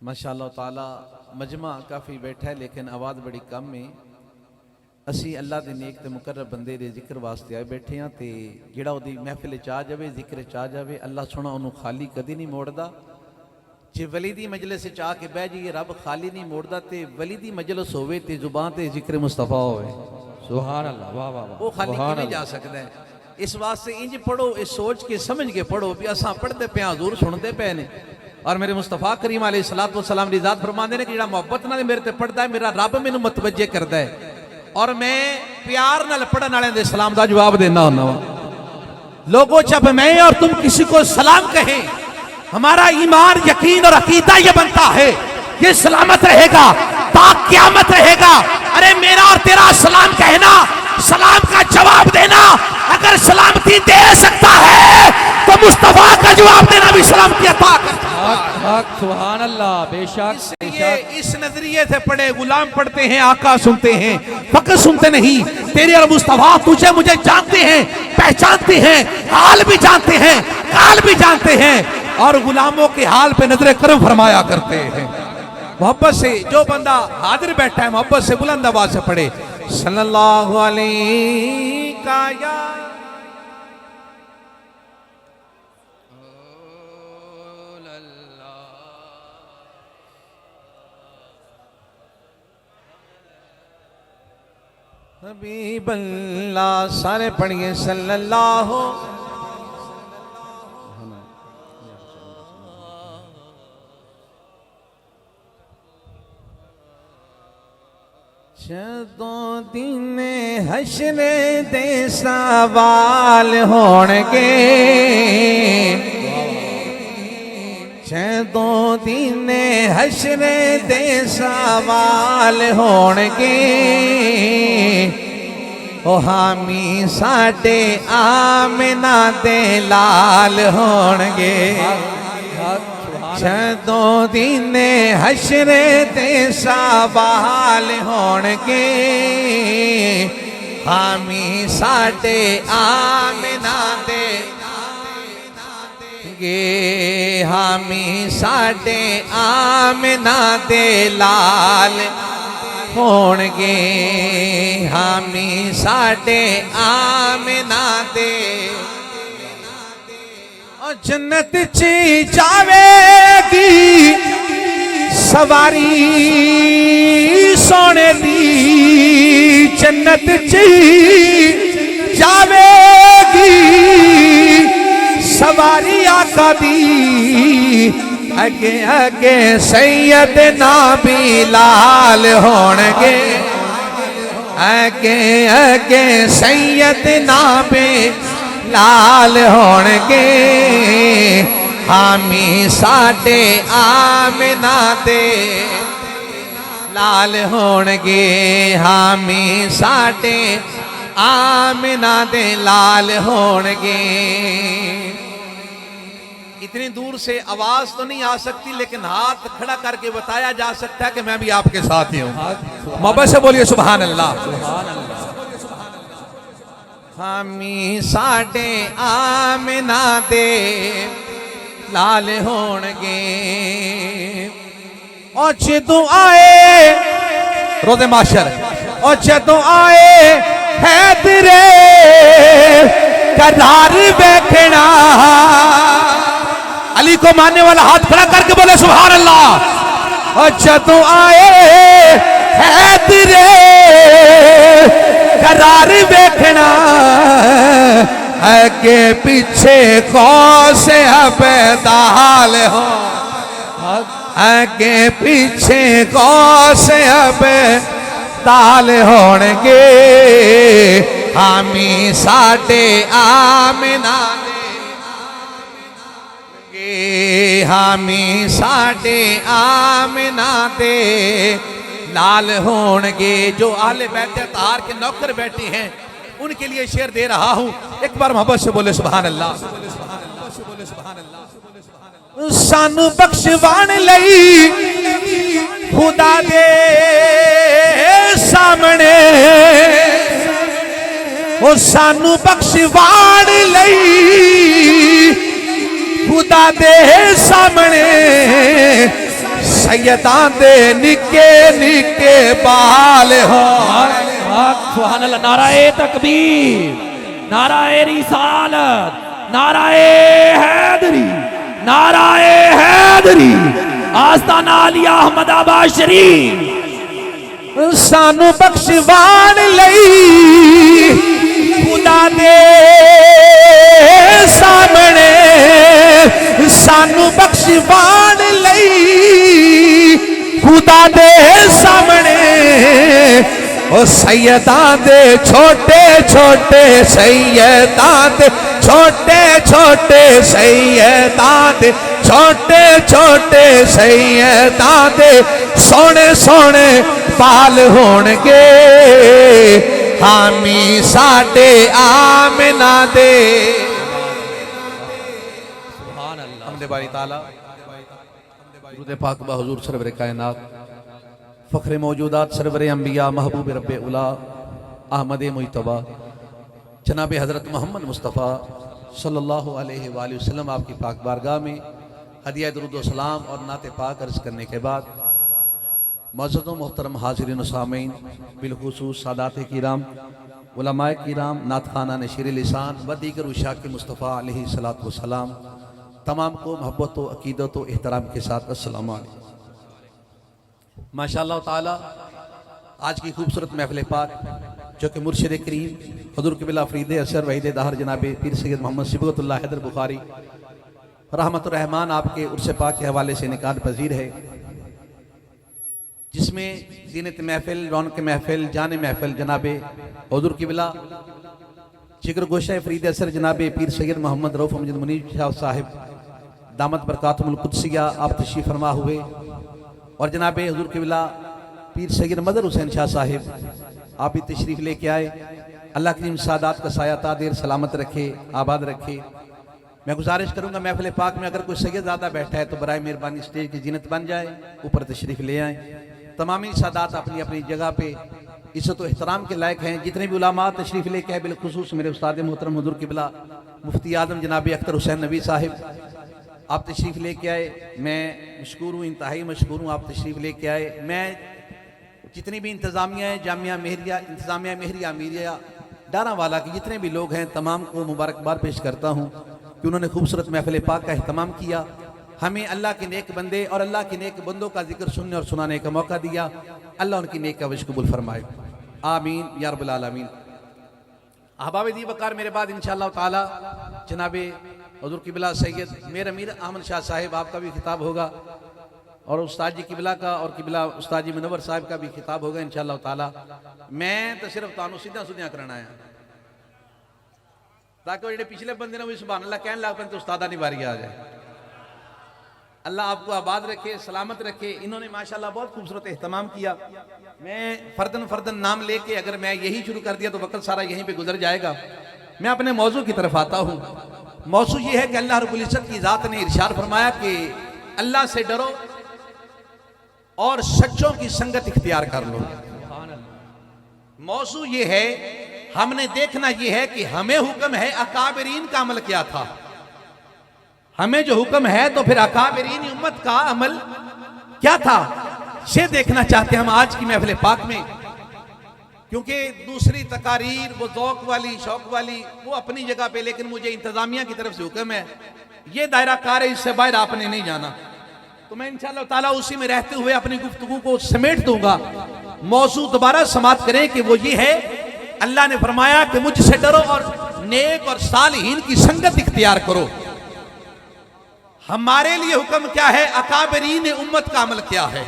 माशाअल्लाह ताला मजमा काफ़ी बैठा है लेकिन आवाज़ बड़ी कम है। असी अल्लाह के नेक ते मुकर्रब बंदे दे जिक्र वास्ते आए बैठे हाँ तो जिहड़ा उहदी महफिल च आ जाए जिक्र च आ जाए अल्लाह सोना उन्होंने खाली कदी नहीं मोड़दा। जे वली दी मजलिस च आके बह जाइए रब खाली नहीं मोड़दा ते वली दी मजलिस होवे ते जुबान ते जिक्र मुस्तफा होवे सुभान अल्लाह वाह वाह वाह वो खाली किवें जा सकदा है। इस वास्ते इंज पढ़ो इस सोच के समझ के पढ़ो भी असां पढ़ते पे हजूर सुनते पे ने और मेरे मुस्तफा करीम अलैहिस्सलातु वस्सलाम दी ज़ात फरमांदे ने कि जिहड़ा मोहब्बत नाल मेरे ते पढ़दा है मेरा रब मैनू मतवज्जे करदा है और मैं प्यार नाल पढ़न वाले दे सलाम दा जवाब देना हुंदा वा। लोगों जब मैं और तुम किसी को सलाम कहें हमारा ईमान यकीन और अकीदा ये बनता है ये सलामत रहेगा ता क़यामत रहेगा। अरे मेरा और तेरा सलाम कहना सलाम का जवाब देना अगर सलामती दे सकता है तो मुस्तफा का जवाब देना भी सलामती अता करता है। सुभान अल्लाह बेशक इस नजरिए से पढ़े गुलाम पढ़ते हैं आका सुनते हैं फकत सुनते नहीं। तेरे और मुस्तफा तुझे मुझे जानते हैं पहचानते हैं हाल भी जानते हैं काल भी जानते हैं और गुलामों के हाल पे नजर करम फरमाया करते हैं। मोहब्बत से जो बंदा हाजिर बैठा है मोहब्बत से बुलंद आवाज से पढ़े सल्लल्लाहु अलैहि का या हबीब अल्लाह सारे पढ़िए सल्लल्लाहु जदों दिन हशरे दे सवाल होणगे जदों दिन हशरे दे सवाल होणगे ओ हामी साडे आमिना दे लाल होणगे। जदों दिन हशरे ते सवाल होणगे हामी साडे आमिना दे गे हामी साडे आमिना दे लाल होणगे हामी साडे आमिना दे जन्नत ची जावेगी सवारी सोने दी जन्नत ची जावेगी सवारी आका दी अगे अगे सैयद ना बिलाल होणगे अगे अगे सैयद ना लाल होणगे हामी साडे आमिना दे लाल होणगे हामी साडे आमिना दे लाल होणगे। इतनी दूर से आवाज तो नहीं आ सकती लेकिन हाथ खड़ा करके बताया जा सकता है कि मैं भी आपके साथ ही हूँ। मोहब्बत से बोलिए सुभान अल्लाह। सुभान अल्लाह। हामी साडे आमिना दे लाल होणगे ओ जदों आए रोज़े माशर ओ जदों आए हैदरे करार बैठना अली को मानने वाला हाथ खड़ा करके बोले सुभान अल्लाह। ओ जदों आए हैदरे करार बैठना आगे पीछे कौस अबदाल हो आगे पीछे कौस अबदाल होणगे हामी साडे आमिना दे हामी साडे आमिना दे लाल होणगे। जो आले बैठे तार के नौकर बैठे हैं उनके लिए शेर दे रहा हूं एक बार मोहब्बत से बोले सुभान अल्लाह। सानू बख्शवान लई खुदा दे सामने ओ सानू बख्शवान लई खुदा दे सामने सैयदां दे निके निके बाल हो। सुभान अल्लाह। नाराए तकबीर, नाराए रिसालत, नाराए हैदरी, नाराए हैदरी, आस्ताना आलिया अहमदाबाद शरीफ। सानू बख्शवान लई खुदा दे सामने, सानू बख्शवान लई खुदा दे सामने। ओ सैयदां दे छोटे छोटे, सैयदां दे छोटे छोटे, सैयदां दे छोटे छोटे, सैयदां दे सोने सोने पाल होणगे। हामी साडे आमिना दे। सुभान अल्लाह। हमदे बारी ताला दुरूद पाक बा हुजूर सरवर कायनात, फख्र मौजूदात, सरवर अंबिया, महबूब रब्बे उला, अहमद मुजतबा जनाब हज़रत मोहम्मद मुस्तफ़ा सल्लल्लाहु अलैहि वसल्लम आपकी पाक बारगाह में हदिया दुरूद व सलाम और नाते पाक अर्ज़ करने के बाद मौजूद मोहतरम हाज़िरीन व सामीन, बिलखुसूस सादात किराम, उलमाए किराम, नात खाना नशीर लिसान व दीगर उशाक मुस्तफ़ा अलैहिस्सलातु वस्सलाम, तमाम को मोहब्बत व अकीदत व एहतराम के साथ अस्सलाम वालेकुम। माशाअल्लाह ताला आज की खूबसूरत महफिल पाक जो कि मुर्शिद करीम हुज़ूर क़िबला फ़रीद असर वहीद दहर जनाब पीर सैयद मोहम्मद सिबगतुल्लाह हैदर बुखारी रहमतुर रहमान आपके उर्स पाक के हवाले से निकाल पजीर है, जिसमें ज़ीनत महफिल, रौनक महफिल, जान महफिल जनाब हुज़ूर क़िबला जिक्र गोशा फ़रीद असर जनाब पीर सैयद मोहम्मद रऊफ़ अमजद मुनीर शाह साहिब दामत बरकातुहुल कुद्सिया आप तशरीफ़ फरमा हुए, और जनाब हुज़ूर क़िबला पीर सैयद मदर हुसैन शाह साहिब आप भी तशरीफ़ लेके आए। अल्लाह करीम सादात का साया तादेर सलामत रखे, आबाद रखे। मैं गुजारिश करूँगा महफिल पाक में अगर कोई सैयद ज़्यादा बैठा है तो बराए मेहरबानी स्टेज की जीनत बन जाए, ऊपर तशरीफ़ ले आए। तमामी सादात अपनी अपनी जगह पे इज़्ज़त व एहतराम के लायक हैं। जितने भी उलमा तशरीफ़ लेके आए, बिलखुसूस मेरे उस्ताद मोहतरम हुज़ूर क़िबला मुफ्ती आज़म जनाब अख्तर हुसैन नबी साहिब आप तशरीफ़ लेके आए, मैं मशकूर हूँ, इंतहाई मशकूर हूँ, आप तशरीफ़ लेके आए। मैं जितनी भी इंतज़ामिया है, जामिया मेहरिया, इंतज़ामिया मेहरिया अमीरिया डारावाला के जितने भी लोग हैं, तमाम को मुबारकबाद पेश करता हूँ कि उन्होंने खूबसूरत महफिल पाक का अहतमाम किया, हमें अल्लाह के नेक बंदे और अल्लाह के नेक बंदों का जिक्र सुनने और सुनाने का मौका दिया। अल्लाह उनकी नेक का विश कबूल फरमाए, आमीन या रब्बल आलमीन। अहबाब दी वकार मेरे बाद इंशाअल्लाह ताला जनाबे हुज़ूर क़िबला सैयद मेर अमीर अहमद शाह साहिब आपका भी खिताब होगा, और उस्ताद जी क़िबला का और क़िबला उस्ताद जी मुनव्वर साहिब का भी खिताब होगा इंशाअल्लाह ताला। मैं तो सिर्फ तानू सीधा सुधिया करना है ताकि जो पिछले बंदे ने भी सुभान अल्लाह कहने लग पे तो उस्तादा नहीं बारी आ जाए। अल्लाह आपको आबाद रखे, सलामत रखे। इन्होंने माशाअल्लाह बहुत खूबसूरत एहतमाम किया। मैं फर्दन फर्दन नाम लेके अगर मैं यही शुरू कर दिया तो वक्त सारा यहीं पे गुजर जाएगा। मैं अपने मौजू की तरफ आता हूँ। मौजू ये है कि अल्लाह रब्बुल इज्जत की ज़ात ने इरशाद फरमाया कि अल्लाह से डरो और सच्चों की संगत इख्तियार कर लो। मौजू ये है, हमने देखना ये है कि हमें हुक्म है अकाबरीन का अमल क्या था। हमें जो हुक्म है तो फिर अकाबरीन उम्मत का अमल क्या था, ये देखना चाहते हैं हम आज की महफिल पाक में। क्योंकि दूसरी तकारीर वो ज़ौक़ वाली, शौक वाली, वो अपनी जगह पे, लेकिन मुझे इंतजामिया की तरफ से हुक्म है, ये दायरा कार है, इससे बाहर आपने नहीं जाना। तो मैं इंशाअल्लाह ताला उसी में रहते हुए अपनी गुफ्तगू को समेट दूंगा। मौजू दोबारा समाप्त करें कि वो ये है, अल्लाह ने फरमाया कि मुझसे डरो और नेक और सालिहीन की संगत इख्तियार करो। हमारे लिए हुक्म क्या है, अकाबरीन उम्मत का अमल क्या है,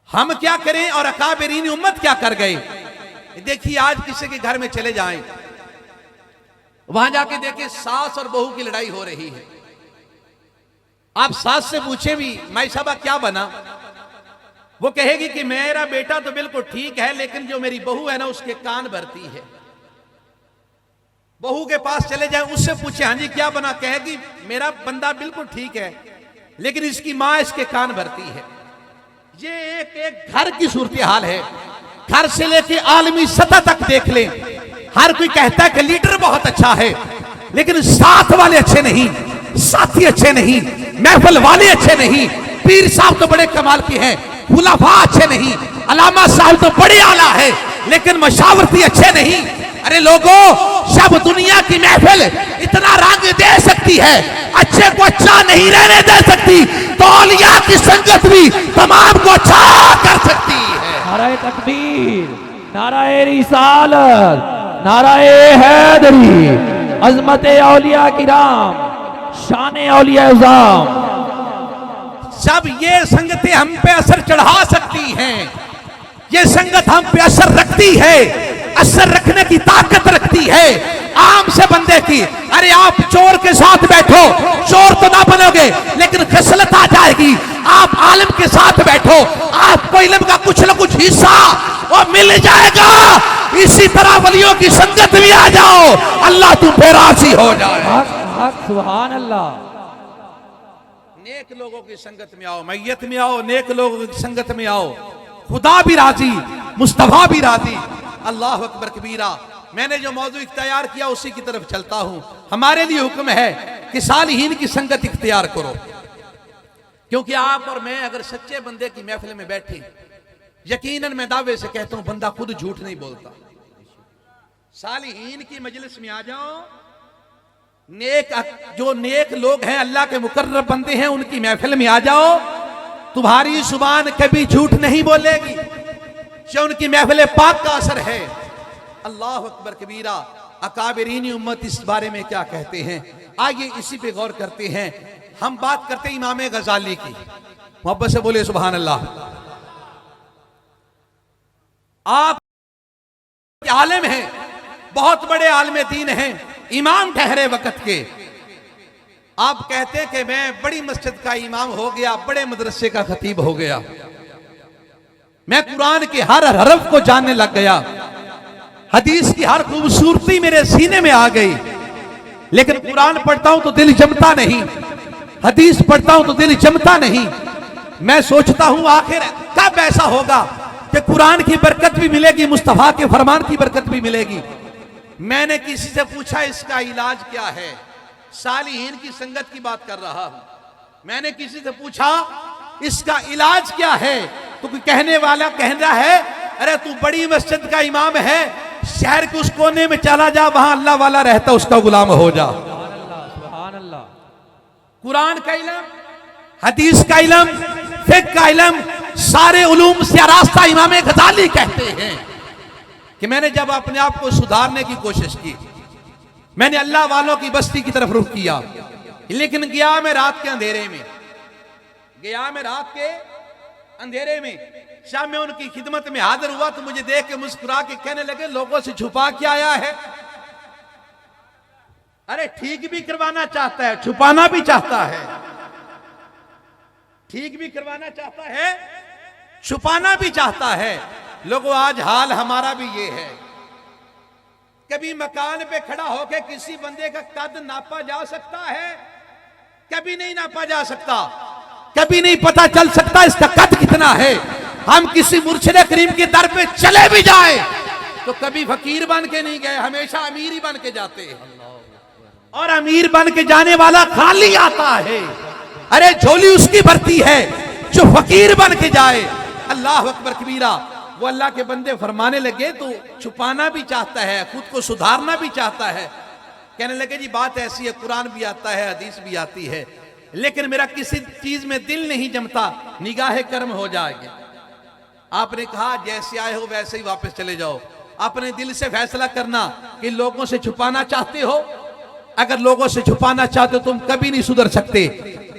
हम क्या करें और अकाबरीन उम्मत क्या कर गए। देखिए आज किसी के घर में चले जाएं, वहां जाके देखें सास और बहू की लड़ाई हो रही है। आप सास से पूछे भी माई साहबा क्या बना, वो कहेगी कि मेरा बेटा तो बिल्कुल ठीक है, लेकिन जो मेरी बहू है ना उसके कान भरती है। बहू के पास चले जाए, उससे पूछे हाँ जी क्या बना, कहेगी मेरा बंदा बिल्कुल ठीक है, लेकिन इसकी मां इसके कान भरती है। ये एक घर की सूरत हाल है। घर से लेके आलमी सतह तक देख लें, हर कोई कहता है कि लीडर बहुत अच्छा है, लेकिन साथ वाले अच्छे नहीं, साथी अच्छे नहीं, महफिल वाले अच्छे नहीं, पीर साहब तो बड़े कमाल की हैं, खुलाफा अच्छे नहीं, अलामा साहब तो बड़े आला है, लेकिन मशावरती अच्छे नहीं। अरे लोगों, सब दुनिया की महफिल इतना रंग दे सकती है, अच्छे को अच्छा नहीं रहने दे सकती, तो औलिया की संगत भी तमाम को अच्छा कर सकती है। नाराए तकबीर, नाराए रिसालत, नाराए हैदरी, अजमत औलिया किराम, शान औलिया उज़ाम। जब ये संगतें हम पे असर चढ़ा सकती हैं, ये संगत हम पे असर रखती है, असर रखने की ताकत रखती है आम से बंदे की। अरे आप चोर के साथ बैठो, चोर तो ना बनोगे, लेकिन खसलत आ जाएगी। आप आलिम के साथ बैठो, आपको इल्म का कुछ न कुछ हिस्सा वो मिल जाएगा। इसी तरह वलियों की संगत में आ जाओ, अल्लाह तुम पे राजी हो जाए। हक हक, सुभान अल्लाह। नेक लोगों की संगत में आओ, मैयत में आओ, नेक लोगों की संगत में आओ, खुदा भी राजी, मुस्तफा भी राजी। अल्लाह अकबर कबीरा। मैंने जो मौजू इख्तियार किया उसी की तरफ चलता हूं। हमारे लिए हुक्म है कि सालिहीन की संगत इख्तियार करो, क्योंकि आप और मैं अगर सच्चे बंदे की महफिल में बैठे, यकीनन मैं दावे से कहता हूं बंदा खुद झूठ नहीं बोलता। सालिहीन की मजलिस में आ जाओ, जो नेक लोग हैं, अल्लाह के मुकर्रब बंदे हैं, उनकी महफिल में आ जाओ, तुम्हारी जुबान कभी झूठ नहीं बोलेगी, जो उनकी महफिल पाक का असर है। अल्लाह अकबर कबीरा। अकाबिरीन उम्मत इस बारे में क्या कहते हैं, आइए इसी पे गौर करते हैं। हम बात करते हैं इमाम गजाली की, मोहब्बत से बोले सुभान अल्लाह। आप आलिम हैं, बहुत बड़े आलिम दीन हैं, इमाम ठहरे वक्त के। आप कहते हैं कि मैं बड़ी मस्जिद का इमाम हो गया, बड़े मदरसे का खतीब हो गया, मैं कुरान के हर हरफ को जानने लग गया, हदीस की हर खूबसूरती मेरे सीने में आ गई, लेकिन कुरान पढ़ता हूं तो दिल जमता नहीं, हदीस पढ़ता हूं तो दिल जमता नहीं। मैं सोचता हूं आखिर कब ऐसा होगा कि कुरान की बरकत भी मिलेगी, मुस्तफा के फरमान की बरकत भी मिलेगी। मैंने किसी से पूछा इसका इलाज क्या है, सालिहीन की संगत की बात कर रहा हूं। मैंने किसी से पूछा इसका इलाज क्या है, तो कोई कहने वाला कह रहा है अरे तू बड़ी मस्जिद का इमाम है, शहर के उस कोने में चला जा, वहां अल्लाह वाला रहता, उसका गुलाम हो जा। सुभान अल्लाह। कुरान का इल्म, हदीस का इल्म, फिक़्ह का इल्म, सारे उलूम से रास्ता इमाम गजाली कहते हैं। कि मैंने जब अपने आप को सुधारने की कोशिश की, मैंने अल्लाह वालों की बस्ती की तरफ रुख किया, लेकिन गया मैं रात के अंधेरे में, गया मैं रात के अंधेरे में। शाम में उनकी खिदमत में हाजिर हुआ तो मुझे देख के मुस्कुरा के कहने लगे लोगों से छुपा के आया है। अरे ठीक भी करवाना चाहता है, छुपाना भी चाहता है, ठीक भी करवाना चाहता है, छुपाना भी चाहता है। लोगों आज हाल हमारा भी ये है, कभी मकान पे खड़ा होकर किसी बंदे का कद नापा जा सकता है, कभी नहीं नापा जा सकता, कभी नहीं पता चल सकता इसका कद कितना है। हम किसी मुर्शिद करीम के दर पे चले भी जाए तो कभी फकीर बन के नहीं गए, हमेशा अमीर ही बन के जाते हैं, और अमीर बन के जाने वाला खाली आता है। अरे झोली उसकी भरती है जो फकीर बन के जाए। अल्लाह अकबर कबीरा। वो अल्लाह के बंदे फरमाने लगे तो छुपाना भी चाहता है, खुद को सुधारना भी चाहता है। कहने लगे जी बात ऐसी है, कुरान भी आता है, हदीस भी आती है, लेकिन मेरा किसी चीज में दिल नहीं जमता, निगाह कर्म हो जाएगी। आपने कहा जैसे आए हो वैसे ही वापस चले जाओ, अपने दिल से फैसला करना कि लोगों से छुपाना चाहते हो। अगर लोगों से छुपाना चाहते हो तुम कभी नहीं सुधर सकते।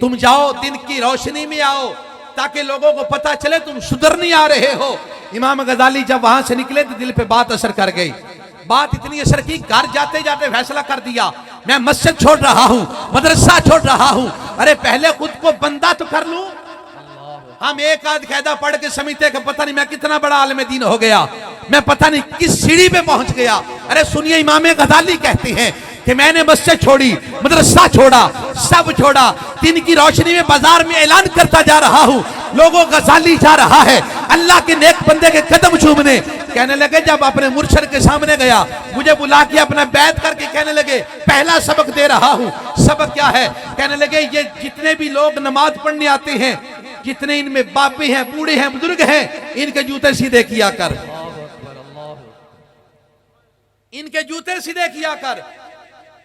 तुम जाओ, दिन की रोशनी में आओ, ताकि लोगों को पता चले तुम सुधर नहीं आ रहे हो। इमाम गजाली जब वहां से निकले तो दिल पे बात असर कर गई। बात इतनी असर की, घर जाते जाते फैसला कर दिया मैं मस्जिद छोड़ रहा हूं, मदरसा छोड़ रहा हूं। अरे पहले खुद को बंदा तो कर लूं। हम एक आध कायदा पढ़ के समझते कि पता नहीं मैं कितना बड़ा आलिम दीन हो गया, मैं पता नहीं किस सीढ़ी पे पहुंच गया। अरे सुनिए, इमाम गजाली कहते हैं कि मैंने मस्जिद छोड़ी, मदरसा छोड़ा, सब छोड़ा, दिन की रोशनी में बाजार में ऐलान करता जा रहा हूं, लोगों गजाली जा रहा है अल्लाह के नेक बंदे के कदम चूमने। कहने लगे जब अपने मुर्शिद के सामने गया, मुझे बुला के अपना बैत करके कहने लगे पहला सबक दे रहा हूं। सबक क्या है? कहने लगे ये जितने भी लोग नमाज पढ़ने आते हैं जितने इनमें बापे हैं, बूढ़े हैं, बुजुर्ग हैं, इनके जूते सीधे किया कर, इनके जूते सीधे किया कर।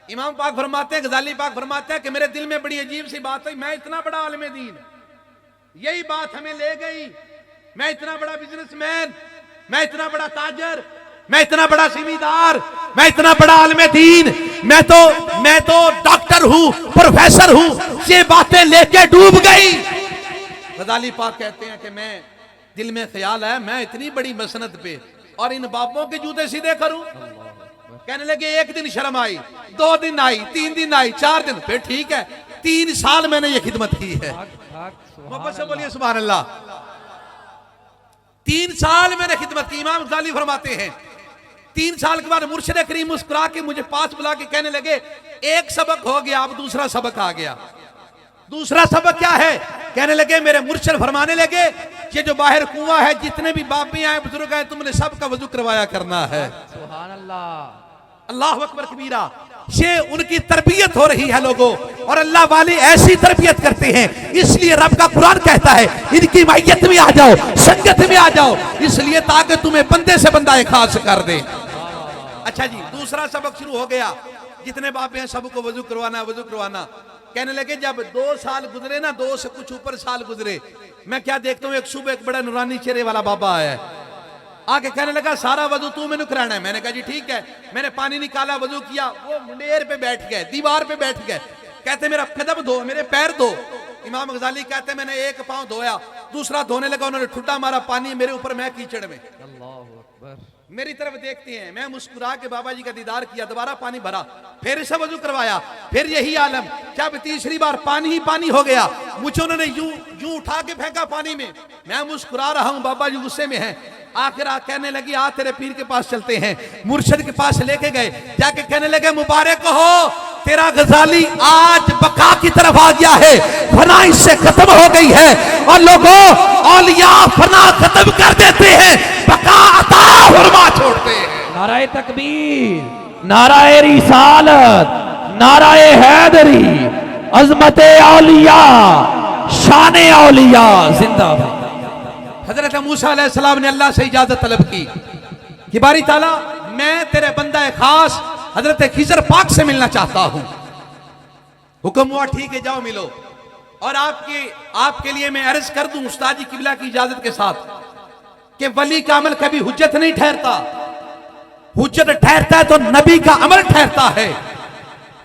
इमाम पाक फरमाते हैं, गजाली पाक फरमाते हैं कि मेरे दिल में बड़ी अजीब सी बात हुई, मैं इतना बड़ा आलिम दीन, यही बात हमें ले गई, मैं इतना बड़ा बिजनेसमैन, मैं इतना बड़ा ताजर, मैं इतना बड़ा जिम्मेदार, मैं इतना बड़ा आलिम दीन, मैं तो डॉक्टर हूं, प्रोफेसर हूं, ये बातें लेके डूब गई। गजाली पाक कहते हैं कि मैं दिल में ख्याल है मैं इतनी बड़ी मसनद पे और इन बापों के जूते सीधे करूं। कहने लगे एक दिन शर्म आई, 2 दिन आई, 3 दिन आई, 4 दिन, फिर ठीक है 3 साल मैंने ये खिदमत की है। मोहब्बत से बोलिए सुभान अल्लाह। 3 साल मैंने खिदमत की। इमाम गजाली फरमाते हैं 3 साल के बाद मुर्शिद करीम मुस्कुरा के मुझे पास बुला के कहने लगे एक सबक हो गया, अब दूसरा सबक आ गया। दूसरा सबक क्या है? कहने लगे मेरे मुर्शिद फरमाने लगे ये जो बाहर कुआं है, जितने भी बापी आए, बुजुर्ग आए, तुमने सबका वजू करवाया करना है। सुभान अल्लाह, अल्लाह अकबर कबीरा। ये उनकी तरबियत हो रही है लोगों, और अल्लाह वाले ऐसी तरबियत करते हैं, इसलिए रब का कुरान कहता है इनकी मायत में आ जाओ, संगत में आ जाओ, इसलिए ताकि तुम्हें बंदे से बंदा एक खास कर दे। अच्छा जी, दूसरा सबक शुरू हो गया, जितने बाप हैं सबको वजू करवाना, वजू करवाना। कहने लगे जब 2 साल गुजरे ना, 2 से कुछ ऊपर साल गुजरे, मैं क्या देखता हूँ एक सुबह एक बड़ा नूरानी चेहरे वाला बाबा आया है, आके कहने लगा सारा वजू तू मैंने कराना है। मैंने कहा जी ठीक है। मैंने पानी निकाला, वजू किया, वो मुंडेर पे बैठ गए, दीवार पे बैठ गए। कहते मेरा कदम धो, मेरे पैर धो। इमाम गजाली कहते मैंने एक पांव धोया, दूसरा धोने लगा, उन्होंने ठुड्डा मारा पानी मेरे ऊपर, मैं कीचड़ में। अल्लाहु अकबर। मेरी तरफ देखते हैं, मैं मुस्कुरा के बाबा जी का दीदार किया, दोबारा पानी भरा, फिर से वजू करवाया, फिर यही आलम। जब तीसरी बार पानी ही पानी हो गया, मुझे उन्होंने यूं उठा के फेंका पानी में, मैं मुस्कुरा रहा हूं, बाबा जी गुस्से में हैं। आखिर कहने लगी आ तेरे पीर के पास चलते हैं। मुर्शिद के पास लेके गए, जाके कहने लगे मुबारक हो तेरा गजाली आज बका की तरफ आ गया है, फना इससे खत्म हो गई है। और लोगों औलिया फना खत्म कर देते हैं, बका अता हुरमा छोड़ते हैं। नाराए तकबीर, नाराए रिसालत, नाराए हैदरी, अजमते औलिया, शाने औलिया जिंदाबाद। हजरत मूसा अलैहिस्सलाम ने अल्लाह से इजाजत तलब की कि बारी ताला मैं तेरे बंदा खास हजरत खिजर पाक से मिलना चाहता हूं। हुक्म हुआ ठीक है जाओ मिलो। और आपके लिए मैं अर्ज कर दूं उस्ताद जी किबला की इजाजत के साथ कि वली का अमल कभी हुज्जत नहीं ठहरता, हुज्जत ठहरता है तो नबी का अमल ठहरता है।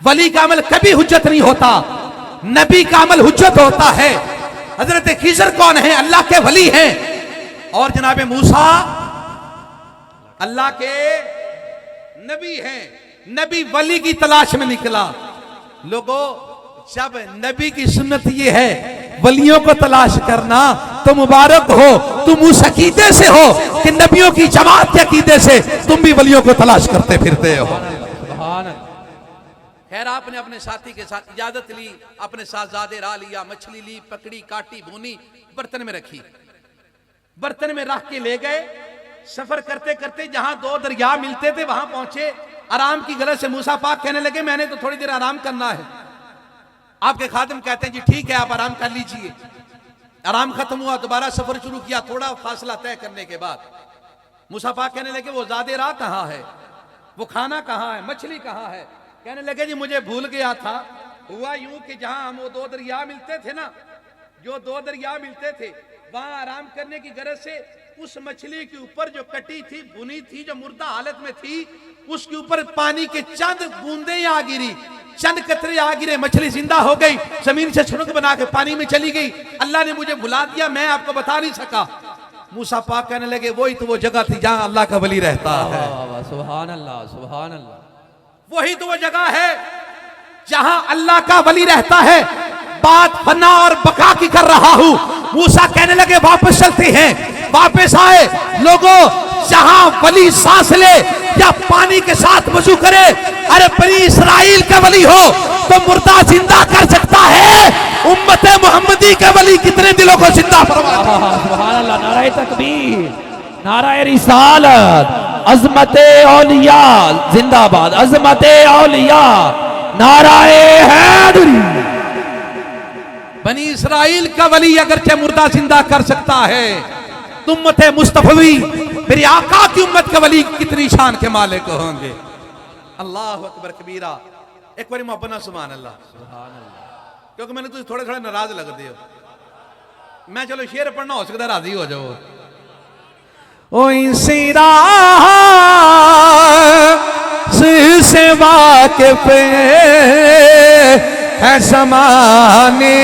वली का अमल कभी हुज्जत नहीं होता, नबी का अमल हुज्जत होता है। हजरत खिजर कौन है? अल्लाह के वली हैं। और जनाब मूसा अल्लाह के नबी हैं। नबी वली की तलाश में निकला। लोगों जब नबी की सुन्नत ये है वलियों को तलाश करना, तो मुबारक हो तुम उस अकीदे से हो कि नबियों की जमात के अकीदे से तुम भी वलियों को तलाश करते फिरते हो। खैर आपने अपने साथी के साथ इजाजत ली, अपने साहजादे रा लिया, मछली ली, पकड़ी, काटी, भूनी, बर्तन में रखी, बर्तन में रख के ले गए। सफर करते करते जहां 2 दरिया मिलते थे वहां पहुंचे। आराम की गलत से मूसा पाक कहने लगे मैंने तो थोड़ी देर आराम करना है। आपके खादिम कहते हैं जी ठीक है आप आराम कर लीजिए। आराम खत्म हुआ, दोबारा सफर शुरू किया। थोड़ा फासला तय करने के बाद मूसा पाक कहने लगे वो ज़ादे राह कहां है, वो खाना कहां है, मछली कहां है? कहने लगे जी मुझे भूल गया था। हुआ यूं कि जहां हम वो 2 दरिया मिलते थे ना, जो 2 दरिया मिलते थे वहां आराम करने की गरज से उस मछली के ऊपर जो कटी थी, भुनी थी, जो मुर्दा हालत में थी, उसके ऊपर पानी के चंद बूंदे आ गिरी, चंद कतरे आ गिरे, मछली जिंदा हो गई, जमीन से छुड़क बना के पानी में चली गई। अल्लाह ने मुझे भुला दिया, मैं आपको बता नहीं सका। मूसा पाक कहने लगे वही तो वो जगह थी जहां अल्लाह का वली रहता है। सुभान अल्लाह, सुभान अल्लाह। वही तो वो जगह है जहां अल्लाह का वली रहता है। बात फना और बका की कर रहा हूं। मूसा कहने लगे वापस चलते हैं। वापस आए। लोगों जहां वली सांस ले या पानी के साथ वजू करे, अरे बनी इसराइल का वली हो तो मुर्दा जिंदा कर सकता है। उम्मत मोहम्मदी के वली कितने दिलों को जिंदा फरमाता है। सुभान अल्लाह। नाराए तकबीर, नाराए रिसालत, अजमते औलिया जिंदाबाद, अजमते औलिया, नाराए हैदरी, बनी इसराइल का वली अगरचे मुर्दा जिंदा कर सकता है, तो उम्मत मुस्तफवी मेरे आका की उम्मत के वली कितनी शान के मालिक होंगे। अल्लाह अकबर कबीरा। एक बार मोहब्बत ना सुभान अल्लाह, क्योंकि मैंने तुझे थोड़े थोड़े नाराज लगते हो। मैं चलो शेर पढ़ना हो सकता राजी हो जाओ। ओ सिरा से वाकिफ है समाने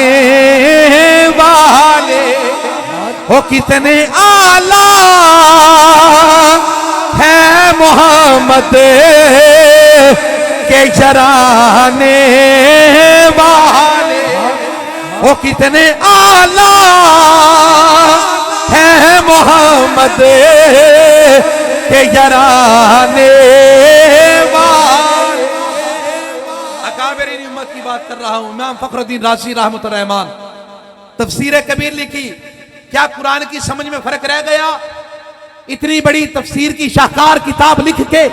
वाले, हो कितने आला है मोहम्मद के जराने वाले, हो कितने आला है मोहम्मद के जराने वाले। अकाबरी उम्मत की बात कर रहा हूं। इमाम फखरुद्दीन राज़ी रहमतुल्लाह रहमान तफसीर कबीर लिखी। क्या कुरान की समझ में फर्क रह गया? इतनी बड़ी तफसीर की शाहकार किताब लिख के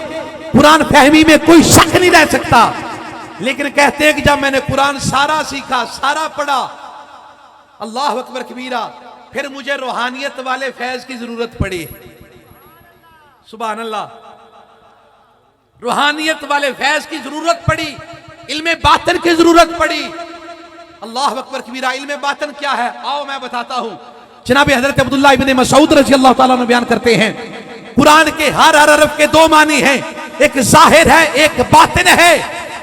कुरान फहमी में कोई शक नहीं रह सकता। लेकिन कहते हैं कि जब मैंने कुरान सारा सीखा, सारा पढ़ा, अल्लाह अकबर कबीरा, फिर मुझे रूहानियत वाले फैज की जरूरत पड़ी। सुभान अल्लाह, रूहानियत वाले फैज की जरूरत पड़ी, इल्मे बातिन की जरूरत पड़ी। अल्लाह अकबर कबीरा। इल्मे बातिन क्या है? आओ मैं बताता हूं। जनाब हजरत अब्दुल्लाह इब्ने मसऊद रज़ी अल्लाह ताला अन्हु बयान करते हैं, कुरान के हर हरफ के दो मानी हैं, एक जाहिर है, एक बातिन है।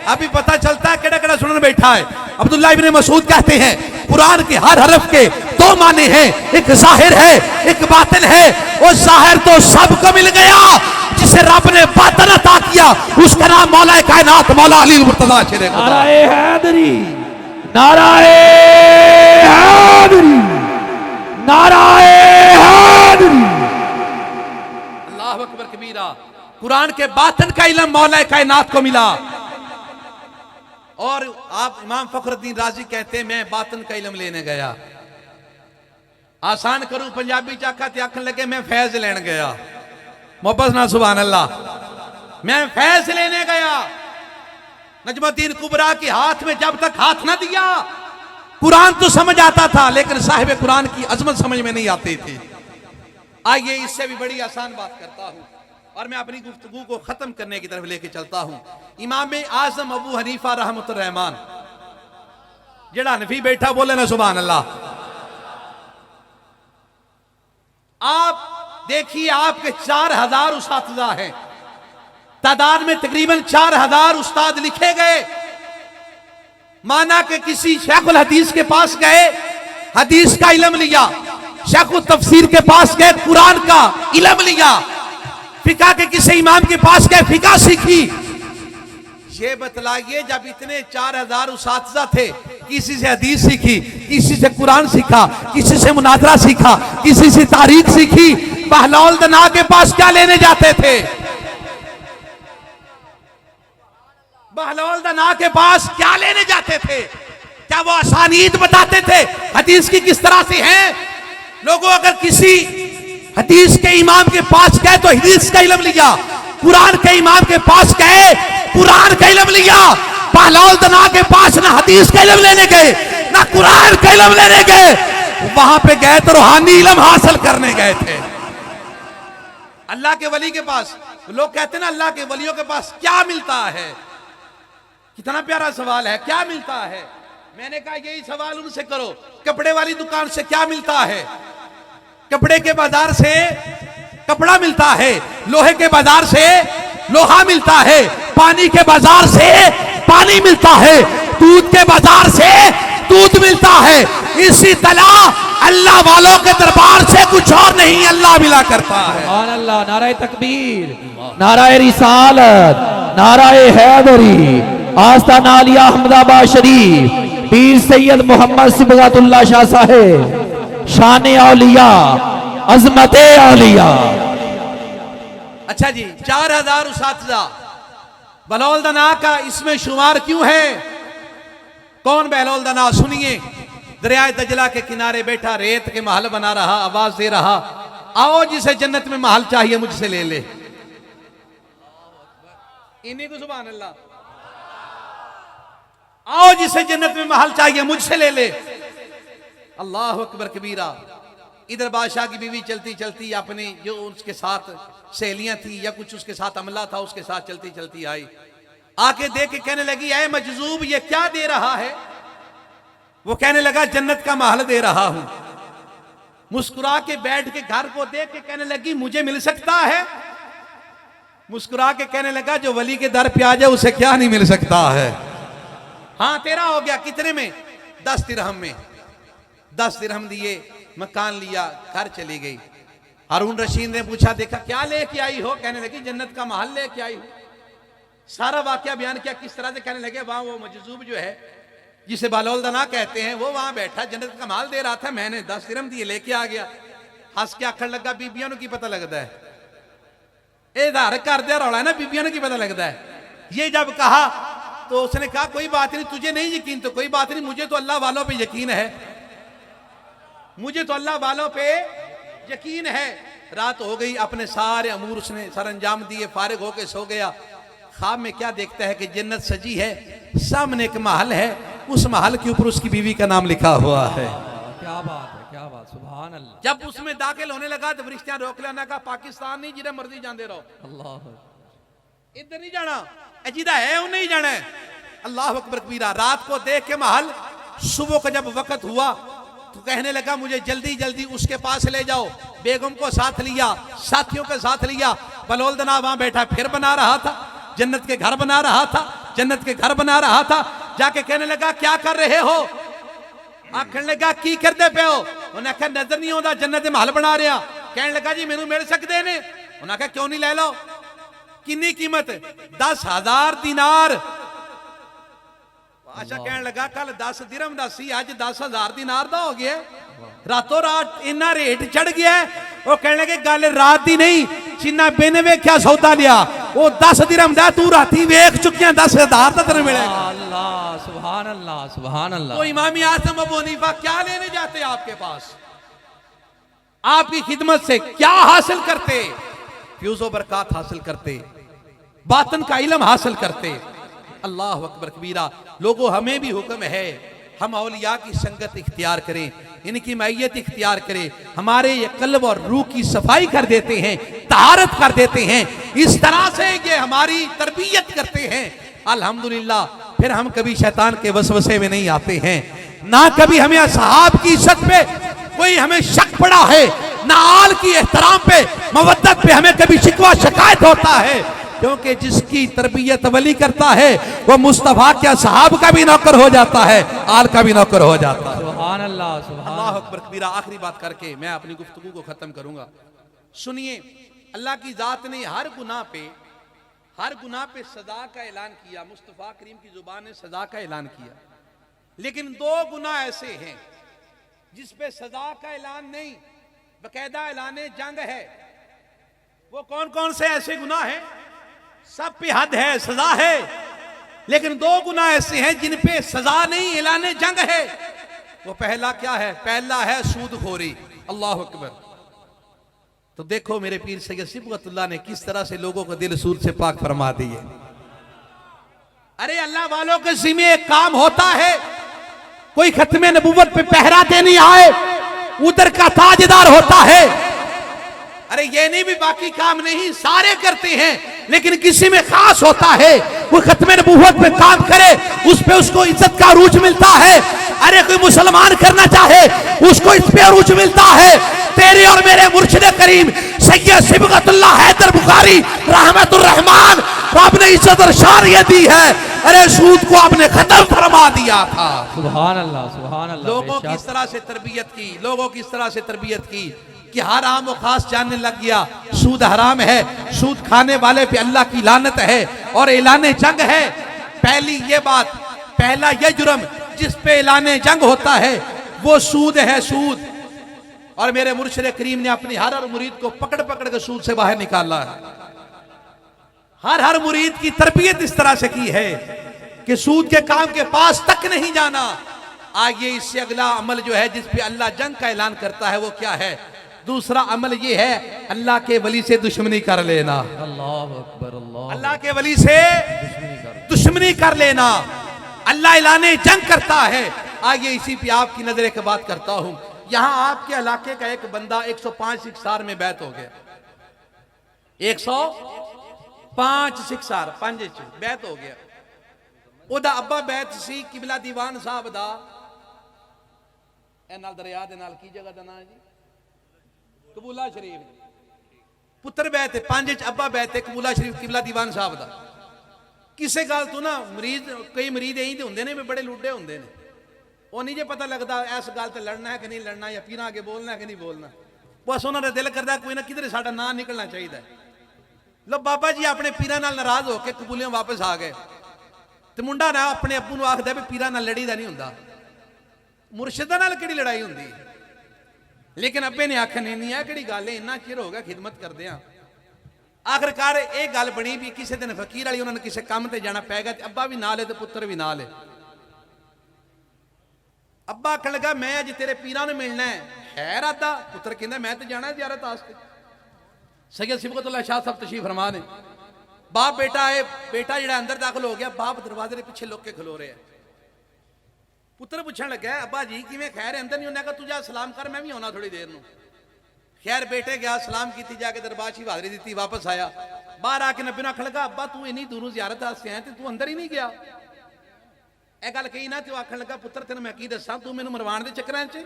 अभी पता चलता है केड़ा केड़ा सुनने बैठा है। अब्दुल्लाह इब्ने मसऊद कहते हैं कुरान के हर हरफ के दो माने हैं, एक जाहिर है, एक बातिन है। वो जाहिर तो सबको मिल गया, जिसे रब ने बातिन अता किया उसका नाम मौला कायनात मौला अली मुर्तजा शेर खुदा। नाराए हैदरी, नाराए हैदरी, नाराए हैदरी। अल्लाह अकबर कबीरा। कुरान के बातिन का इल्म मौला कायनात को मिला। और आप इमाम फखरुद्दीन राज़ी कहते हैं मैं बातिन का इल्म लेने गया। आसान करूं पंजाबी चाखा ते आखन लगे मैं फैज लेने गया। मोहब्बत ना सुभान अल्लाह। मैं फैज लेने गया। नजमुद्दीन कुबरा के हाथ में जब तक हाथ ना दिया कुरान तो समझ आता था, लेकिन साहिब कुरान की अजमत समझ में नहीं आती थी। आइए इससे भी बड़ी आसान बात करता हूं और मैं अपनी गुफ्तगू को खत्म करने की तरफ लेके चलता हूं। इमाम आजम अबू हनीफा रहमतुल्लाह रहमान, जेड़ा हनफी बैठा बोले ना सुभान अल्लाह। आप देखिए आपके 4000 उस्ताद हैं, तादाद में तकरीबन 4000 उस्ताद लिखे गए। माना कि किसी शेखुल हदीस के पास गए, हदीस का इल्म लिया, शेखुल तफसीर के पास गए, कुरान का इल्म लिया, फिका के किसी इमाम के पास गए, फिका सीखी। ये बतलाइए जब इतने 4000 उस्ताद थे, किसी से हदीस सीखी, किसी से कुरान सीखा, किसी से मुनाजरा सीखा, किसी से तारीख सीखी, बहलौल दना के पास क्या लेने जाते थे? बहलौल दना के पास क्या लेने जाते थे? क्या वो असानीद बताते थे हदीस की किस तरह से है? लोगों अगर किसी हदीस के इमाम के पास गए तो हदीस का इल्म लिया, कुरान के इमाम के पास गए, कुरान का इल्म लिया। बहलौल दना के पास ना हदीस का इल्म लेने गए ना कुरान का इल्म लेने गए, वहां पे गए तो रूहानी इल्म हासिल करने गए थे। अल्लाह के वली के पास, लोग कहते हैं ना अल्लाह के वलियों के पास क्या मिलता है? कितना प्यारा सवाल है, क्या मिलता है? मैंने कहा यही सवाल उनसे करो, कपड़े वाली दुकान से क्या मिलता है? कपड़े के बाजार से कपड़ा मिलता है, लोहे के बाजार से लोहा मिलता है, पानी के बाजार से पानी मिलता है, दूध के बाजार से दूध मिलता है। इसी तरह अल्लाह वालों के दरबार से कुछ और नहीं अल्लाह मिला करता है। सुभान अल्लाह। नाराए तकबीर, नाराए रिसालत, नाराए हैदरी, आस्ताना आलिया अहमदाबाद शरीफ, पीर सैयद मोहम्मद सिबगतुल्लाह शाह साहेब, शान औलिया, अजमत औलिया। अच्छा जी, 4000 उस्ताद बहलौल दना का इसमें शुमार क्यों है? कौन बहलौल दना? सुनिए, दरिया दजला के किनारे बैठा रेत के महल बना रहा, आवाज दे रहा, आओ जिसे जन्नत में महल चाहिए मुझसे ले ले। इन्हीं को सुभान अल्लाह। आओ जिसे जन्नत में महल चाहिए मुझसे ले ले। अल्लाह अकबर कबीरा। इधर बादशाह की बीवी चलती चलती अपने जो उसके साथ सहेलियां थी या कुछ उसके साथ अमला था उसके साथ चलती चलती आई, आके देख के कहने लगी, ऐ मजजूब ये क्या दे रहा है? वो कहने लगा, जन्नत का महल दे रहा हूं। मुस्कुरा के बैठ के घर को देख के कहने लगी, मुझे मिल सकता है? मुस्कुरा के कहने लगा, जो वली के दर पे आ जाए उसे क्या नहीं मिल सकता है। हाँ तेरा हो गया। कितने में? 10 दिरहम में। 10 दिरहम दिए, मकान लिया, घर चली गई। हारून रशीद ने पूछा, देखा क्या लेके आई हो? कहने लगी, जन्नत का महल लेके आई हूं। सारा वाकया बयान किया किस तरह से। कहने लगे, वहां वो मजजूब जो है जिसे बालोलदना कहते हैं वो वहां बैठा जन्नत का महल दे रहा था, मैंने 10 दिरहम दिए लेके आ गया। हंस के आखड़ लगा, बीबियों की पता लगता है ए धार कर दिया रौला है ना, बीबियों की पता लगता है। ये जब कहा तो उसने कहा, कोई बात नहीं, तुझे नहीं यकीन तो कोई बात नहीं, मुझे तो अल्लाह वालों पे यकीन है, मुझे तो अल्लाह वालों पे यकीन है। रात हो गई, अपने सारे अमूर उसने सर अंजाम दिए, फारिग होके सो गया। ख्वाब में क्या देखता है कि जन्नत सजी है, सामने एक महल है, उस महल के ऊपर उसकी बीवी का नाम लिखा हुआ है। क्या बात है, क्या बात, सुभान अल्लाह। जब उसमें दाखिल होने लगा तो फरिश्तियां रोक लेना, कहा पाकिस्तान नहीं, जिधर मर्जी जाते रहो, अल्लाह, इधर नहीं जाना, जिदा है वो नहीं जाना है। अल्लाह अकबर कबीरा। रात को देख के महल, सुबह का जब वक्त हुआ तो कहने लगा, मुझे जल्दी जल्दी उसके पास ले जाओ। बेगम को साथ लिया, साथियों के साथ लिया। बलोलदना वहां बैठा फिर बना रहा था, जन्नत के घर बना रहा था, जन्नत के घर बना रहा था। जाके कहने लगा, क्या कर रहे हो? आखने लगा, की करते पे हो? उन्हें आखा, नजर नहीं आता जन्नत महल बना रहा। कहने लगा, जी मैनू मिल सकते ने? उन्हें आखा, क्यों नहीं, ले लो। किन्नी कीमत? 10,000 दिनार। अच्छा कहने लगा, कल 10 दिरहम दा सी, आज 10,000 दिनार दा हो गया। रातों रात इन्ना रेट चढ़ गया। वो कहने लगे, गल रात दी नहीं, जिन्ना बिन वेख्या सौदा लिया वो 10 दिरहम दा, तू राती वेख चुकिया 10,000 दा तेरे मिलेगा। अल्लाह, सुभान अल्लाह, सुभान अल्लाह। तो इमाम आज़म अबू हनीफा क्या लेने जाते आपके पास? आपकी खिदमत से क्या हासिल करते? फ्यूज़ो बरकत हासिल करते, बातन का इल्म हासिल करते। अल्लाह अकबर कबीरा। लोगों, हमें भी हुक्म है हम औलिया की संगत इख्तियार करें, इनकी मैयत इख्तियार करें। हमारे ये कल्ब और रूह की सफाई कर देते हैं, तहारत कर देते हैं। इस तरह से ये हमारी तरबियत करते हैं, अल्हम्दुलिल्लाह। फिर हम कभी शैतान के वसवसे में नहीं आते हैं, ना कभी हमें असहाब की इज्जत पे कोई हमें शक पड़ा है, ना आल की एहतराम पे, मवद्दत पे हमें कभी शिकवा शिकायत होता है। क्योंकि जिसकी तरबियत वली करता है वो मुस्तफा के सहाब का भी नौकर हो जाता है, आल का भी नौकर हो जाता है। सुभान अल्लाह, सुभान अल्लाह अकबर कबीरा। आखिरी बात करके मैं अपनी गुफ्तगू को खत्म करूंगा। सुनिए, अल्लाह की जात ने हर गुनाह पे सजा का ऐलान किया। मुस्तफा करीम की जुबान ने सजा का ऐलान किया, लेकिन 2 गुनाह ऐसे हैं जिस पे सजा का ऐलान नहीं, बकायदा ऐलान जंग है। वो कौन कौन से ऐसे गुनाह हैं? सब पे हद है, सजा है, लेकिन 2 गुनाह ऐसे हैं जिन पे सजा नहीं, ऐलान जंग है। वो पहला क्या है? पहला है सूदखोरी। अल्लाह अकबर। तो देखो मेरे पीर सैयद सिबगतुल्लाह ने किस तरह से लोगों को दिल सूद से पाक फरमा दिए। अरे अल्लाह वालों के जिम्मे एक काम होता है, कोई खत्मे नबूवत पे पहरा देने आए, उधर का ताजदार होता है। अरे ये नहीं भी बाकी काम नहीं, सारे करते हैं, लेकिन किसी में खास होता है, वो खत्मे नबूवत पे काम करे, उस पे उसको इज्जत का अरूज मिलता है। अरे कोई मुसलमान करना चाहे उसको इस पे अरूज मिलता है। तेरे और मेरे मुर्शिद करीम सैयद सिबगतुल्लाह हैदर बुखारी रहमतुर रहमान, रब ने इज्जत और शान ये दी है। अरे सूद को आपने खत्म फरमा दिया था। सुभान अल्लाह, सुभान अल्लाह। लोगों की इस तरह से तरबियत की, लोगों की इस तरह से तरबियत की कि हर आम और खास जानने लग गया सूद हराम है, सूद खाने वाले पे अल्लाह की लानत है और ऐलान जंग है। पहली ये बात, पहला ये जुर्म जिस पे ऐलान जंग होता है वो सूद है, सूद। और मेरे मुर्शिद करीम ने अपनी हर मुरीद को पकड़ पकड़ के सूद से बाहर निकाला है। हर मुरीद की तरबियत इस तरह से की है कि सूद के काम के पास तक नहीं जाना। आगे इससे अगला अमल जो है जिस पे अल्लाह जंग का ऐलान करता है वो क्या है? दूसरा अमल ये है, अल्लाह के वली से दुश्मनी कर लेना। अल्लाह अकबर, अल्लाह के वली से दुश्मनी कर लेना। अल्लाह ऐलान जंग करता है, आइए इसी पे आपकी नजर एक बात करता हूं। यहां आपके इलाके का एक बंदा 105 सिक्सार में बैत हो गया, 105 सिक्सार 5 बैत हो गया। ਉਹਦਾ ਅੱਬਾ ਬੈਤ ਸੀ ਕਿਬਲਾ ਦੀਵਾਨ ਸਾਹਿਬ ਦਾ, ਇਹ ਨਾਲ ਦਰਿਆ ਦੇ ਨਾਲ ਕੀ ਜਗ੍ਹਾ ਦਾ ਨਾਮ ਹੈ ਜੀ, ਕਬੂਲਾ ਸ਼ਰੀਫ। ਪੁੱਤਰ ਬੈਤ 5 ਚ ਅੱਬਾ ਬੈਤ ਕਬੂਲਾ ਸ਼ਰੀਫ ਕਿਬਲਾ ਦੀਵਾਨ ਸਾਹਿਬ ਦਾ। ਕਿਸੇ ਗੱਲ ਤੋਂ ਨਾ ਮਰੀਜ਼, ਕਈ ਮਰੀਜ਼ ਇਹੀ ਤੇ ਹੁੰਦੇ ਨੇ ਵੀ ਬੜੇ ਲੁੱਡੇ ਹੁੰਦੇ ਨੇ, ਉਹ ਨਹੀਂ ਜੇ ਪਤਾ ਲੱਗਦਾ ਇਸ ਗੱਲ ਤੇ ਲੜਨਾ ਹੈ ਕਿ ਨਹੀਂ ਲੜਨਾ, ਜਾਂ ਪੀਰਾਂ ਅੱਗੇ ਬੋਲਣਾ ਹੈ ਕਿ ਨਹੀਂ ਬੋਲਣਾ। ਬਸ ਉਹਨਾਂ ਦਾ ਦਿਲ ਕਰਦਾ ਕੋਈ ਨਾ ਕਿਧਰੇ ਸਾਡਾ ਨਾਂ ਨਿਕਲਣਾ ਚਾਹੀਦਾ। ਲੋ ਬਾਬਾ ਜੀ ਆਪਣੇ ਪੀਰਾਂ ਨਾਲ ਨਾਰਾਜ਼ ਹੋ ਕੇ ਕਬੂਲਿਓਂ ਵਾਪਸ ਆ ਗਏ ਤੇ ਮੁੰਡਾ ਨਾ ਆਪਣੇ ਅੱਬੂ ਨੂੰ ਆਖਦਾ ਵੀ ਪੀਰਾਂ ਨਾਲ ਲੜੀਦਾ ਨਹੀਂ ਹੁੰਦਾ, ਮੁਰਸ਼ਿਦਾਂ ਨਾਲ ਕਿਹੜੀ ਲੜਾਈ ਹੁੰਦੀ। ਲੇਕਿਨ ਅੱਬੇ ਨੇ ਆਖਿਆ ਨਹੀਂ ਇਹ ਕਿਹੜੀ ਗੱਲ ਹੈ, ਇੰਨਾ ਚਿਰ ਹੋ ਗਿਆ ਖਿਦਮਤ ਕਰਦੇ ਆ। ਆਖਰਕਾਰ ਇਹ ਗੱਲ ਬਣੀ ਵੀ ਕਿਸੇ ਦਿਨ ਫਕੀਰ ਵਾਲੀ ਉਹਨਾਂ ਨੇ ਕਿਸੇ ਕੰਮ ਤੇ ਜਾਣਾ ਪੈ ਗਿਆ ਤੇ ਅੱਬਾ ਵੀ ਨਾਲ ਹੈ ਤੇ ਪੁੱਤਰ ਵੀ ਨਾਲ ਹੈ। ਅੱਬਾ ਆਖਣ ਲੱਗਾ ਮੈਂ ਅੱਜ ਤੇਰੇ ਪੀਰਾਂ ਨੂੰ ਮਿਲਣਾ ਹੈ ਇਰਾਦਾ। ਪੁੱਤਰ ਕਹਿੰਦਾ ਮੈਂ ਤੇ ਜਾਣਾ ਜ਼ਿਆਰਤ ਵਾਸਤੇ। सैयद सिबगतुल्लाह शाह साहब तशरीफ फरमा ने, बाप बेटा आए, बेटा ਜਿਹੜਾ अंदर दाखिल हो गया, बाप दरवाजे के पीछे लुक के खलो रहे। पुत्र पूछन लगा अब्बा जी किवें खैर अंदर नहीं, उन्हें कहा तू जा सलाम कर मैं भी आना थोड़ी देर नूं। खैर बेटे गया, सलाम की, जाके दरबार शी हाजरी दी, वापस आया। बाहर आके नबी नूं आखण लगा अब्बा तू इन्नी दूरों ज़ियारत वास्ते आया ते तू अंदर ही नहीं गया। यह गल कही ना तो आखण लगा पुत्र तेन मैं की दसां, तू मैनूं मरवाण दे चक्करां च।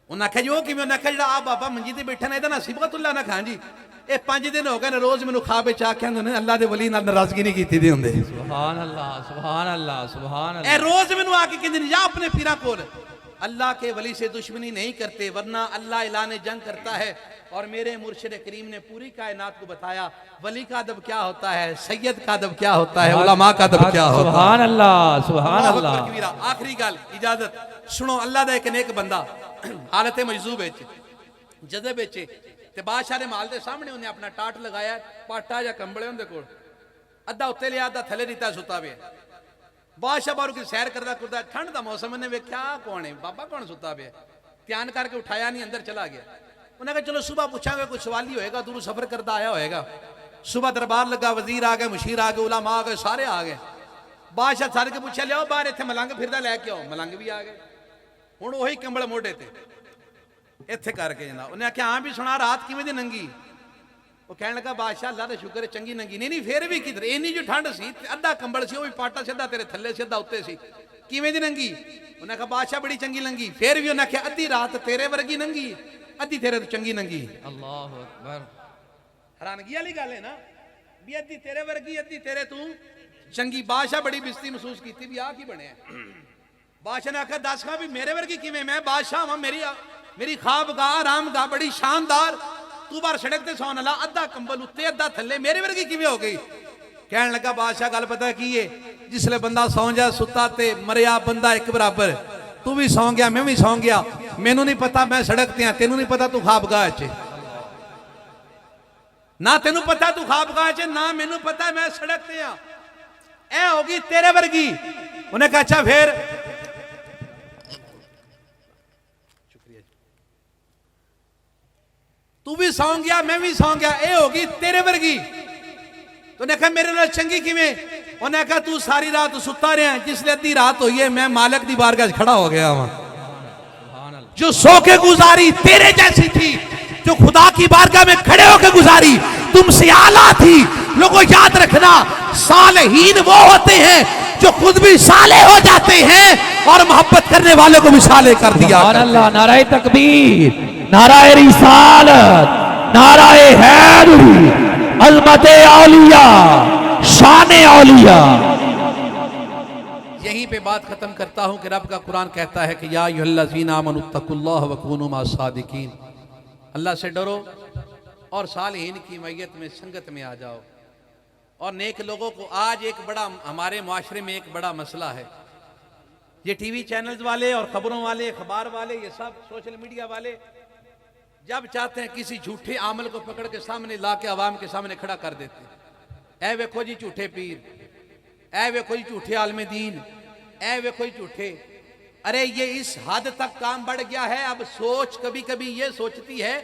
उन्हें आख्या जी वो किवें, उन्हें आख्या जिहड़ा आ बाबा मंजी ते बैठा ना इहदा नाम सिबगतुल्लाह ना खां जी, ये 5 दिन हो गए ने रोज मैनूं ख्वाब विच आख्या ने अल्लाह दे वली नाल नाराजगी नहीं कीती दी हुंदे। सुभान अल्लाह सुभान अल्लाह सुभान ए अल्लाह। रोज मैनूं आके कहंदे ने जा अपने पीरा कोल, अल्लाह के वली से दुश्मनी नहीं करते वरना अल्लाह ऐलान जंग करता है। और मेरे मुर्शिद करीम ने पूरी कायनात को बताया वली का अदब क्या होता है, सैयद का अदब क्या होता है, उलमा का अदब क्या होता है। सुभान अल्लाह सुभान अल्लाह। आखिरी गल इजाजत सुनो, अल्लाह दा एक नेक बंदा हालत मजजूब विच जदे विच ते बादशाह दे महल दे सामने उन्हें अपना टाट लगाया, पाटा या कंबल उनदे कोल, अद्धा उत्ते लिया अद्धा थले दिता, सुता पिया। बादशाह बाहरों की सैर करदा कुरदा, ठंड दा मौसम, ने वेख्या कौन है बाबा, कौन सुता पिया, ध्यान करके उठाया नहीं, अंदर चला गया। उन्हें कहा चलो सुबह पूछांगे कोई सवाली होएगा, दूर सफर करता आया होएगा। सुबह दरबार लगा, वजीर आ गए, मुशीर आ गए, उलमा आ गए, सारे आ गए। बादशाह सारे के पूछा लियाओ बाहर इत्थे मलंग फिरदा लैके आओ, मलंग भी आ गए। हुण ओही कंबल मोढे ते इत्थे करके जांदा। उन्हें आख्या हाँ भी सुना रात किवें दी नंगी। वो कहने लगा बादशाह अल्लाह दा शुक्र है चंगी नंगी। नहीं नहीं फिर भी किधर, इन्नी जो ठंड सी, अद्धा कंबल सी, वो भी पाटा सीधा तेरे थल्ले सीधा उत्ते सी, किवें दी नंगी। उन्हें कहा बादशाह बड़ी चंगी लंगी। फिर भी उन्हें आख्या अद्धी रात तेरे वर्गी नंगी, अद्धी तेरे तो चंगी नंगी। अल्लाहु अकबर। हैरानगी वाली गल है ना भी अद्धी तेरे वर्गी अद्धी तेरे तू चंगी। बादशाह बड़ी बेइज्जती महसूस की भी आ की बने। बादशाह ने आख्या दस भी मेरे वर्गी किवें, मैं बादशाह हां, मेरी खाबगाह आरामगाह बड़ी शानदार, तू बाहर सड़क ते सौन वाला, अद्धा कंबल उत्ते अद्धा थल्ले, मेरे वर्गी किवें हो गई। कहने लगा बादशाह गल पता की है, जिसले बंदा सौ जाए सुता ते मरिया बंदा एक बराबर, तू भी सौ गया मैं भी सौ गया, मैनू नहीं पता मैं सड़क ते तेनू नहीं पता तू खाबगाह च, ना तेनू पता तू खाबगाह च, ना मैनू पता मैं सड़क ते आ, ऐ होगी तेरे वर्गी। उन्हें कहा अच्छा फिर तू भी सौ गया मैं भी सौ गया, ए होगी तेरे वर्गी। तो उन्हें कहा मेरे नाल चंगी किवें। उन्हें कहा तू सारी रात सुता रहा, जिसले अद्धी रात हुई है मैं मालिक दी बारगाह खड़ा हो गया वहां, जो सो के गुजारी तेरे जैसी थी, जो खुदा की बारगाह में खड़े होकर गुजारी तुमसे आला थी। लोगों याद रखना सालेहीन वो होते हैं जो खुद भी साले हो जाते हैं और मोहब्बत करने वाले को भी साले कर दिया। अल्लाह, नाराए तकबीर, नाराए रिसालत, नाराए हैदरी, अलमते औलिया, शाने औलिया। यहीं पे बात खत्म करता हूं कि रब का कुरान कहता है कि या अय्युहल्लज़ीना आमनुत्तकुल्लाह वकूनू मअस-सादिकीन, अल्लाह से डरो और सालिहीन की मैयत में संगत में आ जाओ। और नेक लोगों को आज एक बड़ा हमारे मुआशरे में एक बड़ा मसला है, ये टीवी चैनल्स वाले और खबरों वाले, अखबार वाले, ये सब सोशल मीडिया वाले जब चाहते हैं किसी झूठे आमल को पकड़ के सामने ला के आवाम के सामने खड़ा कर देते हैं। ऐ वेखो जी झूठे पीर, ऐ वेखो जी झूठे आलमे दीन, ऐ वेखो जी झूठे। अरे ये इस हद तक काम बढ़ गया है, अब सोच कभी कभी ये सोचती है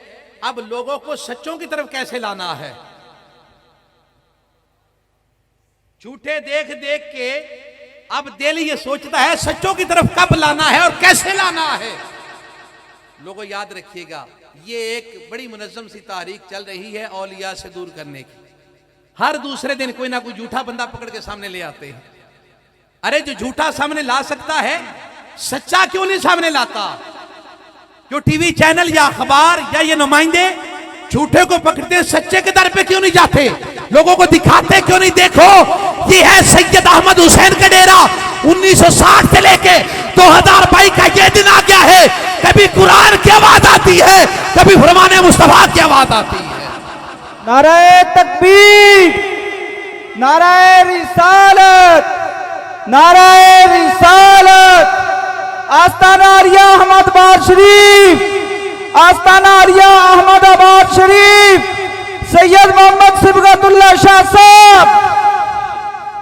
अब लोगों को सच्चों की तरफ कैसे लाना है। झूठे देख देख के अब दिल ये सोचता है सच्चों की तरफ कब लाना है और कैसे लाना है। लोगों याद रखिएगा, ये एक बड़ी मुनज़्ज़म सी तारीख चल रही है औलिया से दूर करने की। हर दूसरे दिन कोई ना कोई झूठा बंदा पकड़ के सामने ले आते हैं। अरे जो झूठा सामने ला सकता है, सच्चा क्यों नहीं सामने लाता? जो टीवी चैनल या अखबार या ये नुमाइंदे झूठे को पकड़ते हैं, सच्चे के दर पे क्यों नहीं जाते? लोगों को दिखाते क्यों नहीं? देखो, ये है सैयद अहमद हुसैन का डेरा। 1960 से लेके 2022 का ये दिन आ गया है। कभी कुरान की आवाज आती है, कभी फरमाने मुस्तफा की आवाज आती है। नाराए तकबीर, नाराए रिसालत, नाराए रिसालत। आस्ताना आरिया अहमदाबाद शरीफ, आस्ताना आरिया अहमदाबाद शरीफ, सैयद मोहम्मद सिबगतुल्लाह शाह साहब।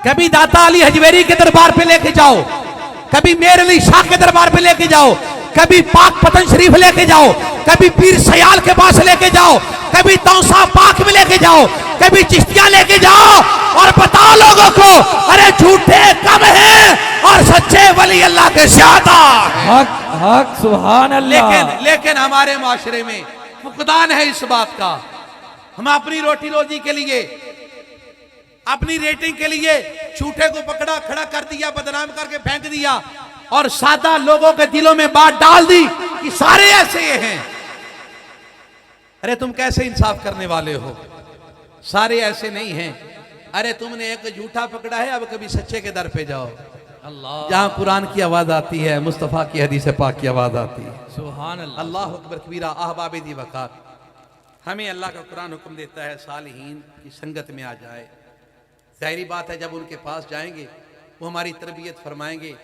कभी दाता अली हजवेरी के दरबार पे लेके जाओ, कभी मेर अली शाह के दरबार पे लेके जाओ, कभी पाक पतन शरीफ लेके जाओ, कभी पीर सयाल के पास लेके जाओ, कभी तौसा पाक में लेके जाओ, कभी चिश्तिया लेके जाओ और बताओ लोगों को, अरे झूठे कम हैं और सच्चे वली अल्लाह के ज्यादा। हक हक सुभान अल्लाह। लेकिन हमारे माशरे में फुकदान है इस बात का। हम अपनी रोटी रोजी के लिए, अपनी रेटिंग के लिए झूठे को पकड़ा, खड़ा कर दिया, बदनाम करके फेंक दिया और सादा लोगों के दिलों में बात डाल दी कि सारे ऐसे हैं। अरे तुम कैसे इंसाफ करने वाले हो? सारे ऐसे नहीं हैं। अरे तुमने एक झूठा पकड़ा है, अब कभी सच्चे के दर पे जाओ। अल्लाह, जहां कुरान की आवाज आती है, मुस्तफा की हदीस पाक की आवाज आती है। सुभान अल्लाह। अल्लाह अकबर कबीरा। अहबाब दी वकार, हमें अल्लाह का कुरान हुक्म देता है सालिहीन की संगत में आ जाए। ज़ाहिरी बात है, जब उनके पास जाएंगे वो हमारी तरबियत फरमाएंगे।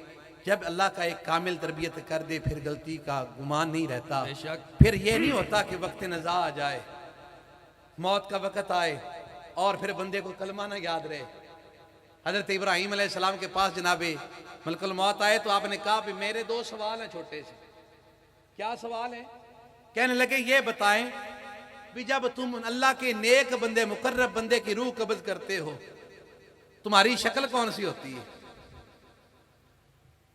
जब अल्लाह का एक कामिल तरबियत कर दे, फिर गलती का गुमान नहीं रहता। फिर ये नहीं होता कि वक्त नज़ा आ जाए, मौत का वक़्त आए और फिर बंदे को कलमा ना याद रहे। हज़रत इब्राहीम अलैहिस्सलाम के पास जनाबे मलकुल मौत आए तो आपने कहा भी मेरे 2 सवाल हैं छोटे से। क्या सवाल है? कहने लगे ये बताएं भी जब तुम अल्लाह के नेक बंदे, मुकर्रब बंदे की रूह कब्ज करते हो, तुम्हारी शक्ल कौन सी होती है?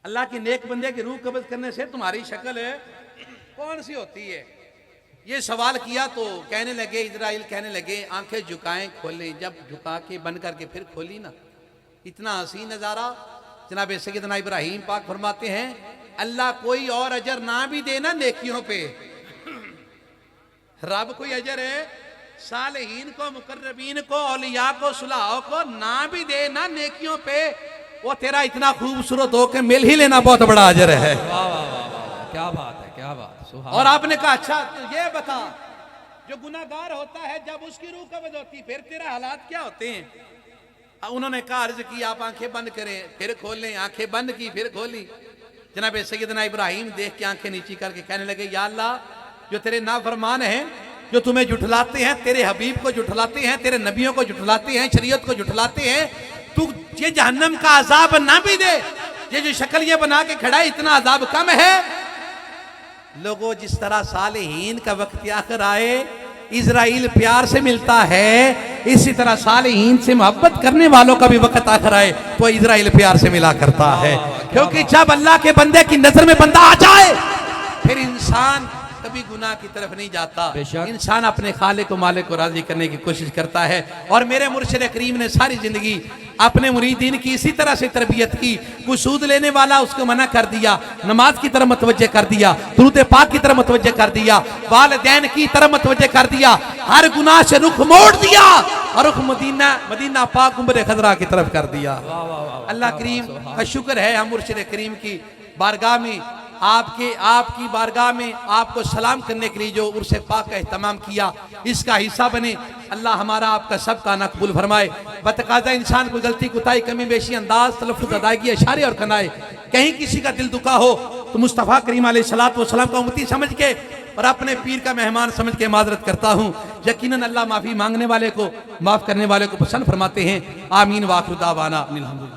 अल्लाह की नेक बंदे की रूह कब्ज करने से तुम्हारी शक्ल कौन सी होती है? ये सवाल किया तो कहने लगे, इजराइल कहने लगे आंखें झुकाएं खोलें। जब झुका के बंद करके फिर खोली ना, इतना हसीन नजारा। जनाब सैयदना इब्राहीम पाक फरमाते हैं, अल्लाह कोई और अजर ना भी देना नेकियों पे, रब कोई अजर है सालेहीन को, मुकर्रबीन को, औलिया को, सुलहाओं को ना भी दे ना नेकियों पे, वो तेरा इतना खूबसूरत हो के मिल ही लेना बहुत बड़ा अजर है। वाह वाह वाह, क्या बात है, क्या बात। सुभान। और आपने कहा अच्छा तो ये बता, जो गुनाहगार होता है जब उसकी रूह कब्ज होती फिर तेरा हालात क्या होते हैं? उन्होंने कहा अर्ज की आप आंखें बंद करें फिर खोलें। आंखें बंद की फिर खोली। जनाब सैयदना इब्राहीम देख के आंखें नीची करके कहने लगे, या अल्लाह जो तेरे नाफरमान हैं, जो तुम्हें जुठलाते हैं, तेरे हबीब को जुठलाते हैं, तेरे नबियों को जुठलाते हैं, शरीयत को जुठलाते हैं, तू ये जहन्नम का अजाब ना भी दे। ये जो शक्ल ये बना के खड़ा है, इतना अजाब कम है। लोगों, जिस तरह सालेहीन का वक्त आखिर आए इजराइल प्यार से मिलता है, इसी तरह सालेहीन से मोहब्बत करने वालों का भी वक्त आखिर आए तो इजराइल प्यार से मिला करता है। क्योंकि जब अल्लाह के बंदे की नजर में बंदा आ जाए, फिर इंसान कभी गुनाह की तरफ नहीं जाता। इंसान अपने खालिक को, मालिक को राजी करने की कोशिश करता है। और मेरे मुर्शिद करीम ने सारी जिंदगी अपने मुरीदीन की इसी तरह से तरबियत की। कोई सूद लेने वाला उसको मना कर दिया, नमाज की तरफ मतवज्जे कर दिया, दुरूद पाक की तरफ मतवज्जे कर दिया, वालिदैन की तरफ मतवज्जे कर दिया, हर गुनाह से रुख मोड़ दिया और रुख मदीना पाक उम्र खजरा की तरफ कर दिया। अल्लाह करीम का शुक्र है, हम मुर्शिद करीम की बारगाह में आपकी बारगाह में आपको सलाम करने के लिए जो उर्से पाक का एहतमाम किया, इसका हिस्सा बने। अल्लाह हमारा आपका सबका ना कबूल फरमाए। बतकाजा इंसान को गलती, कुताई, कमी बेशी, अंदाज, तलफ्फुज़, अदायगी, इशारे और कनाए कहीं किसी का दिल दुखा हो तो मुस्तफ़ा करीम अलैहिस्सलातु वस्सलाम का उम्मती समझ के और अपने पीर का मेहमान समझ के माजरत करता हूँ। यकीनन अल्लाह माफ़ी मांगने वाले को, माफ़ करने वाले को पसंद फरमाते हैं। आमीन। वाखिर दावाना अनिल हम्दुलिल्लाह।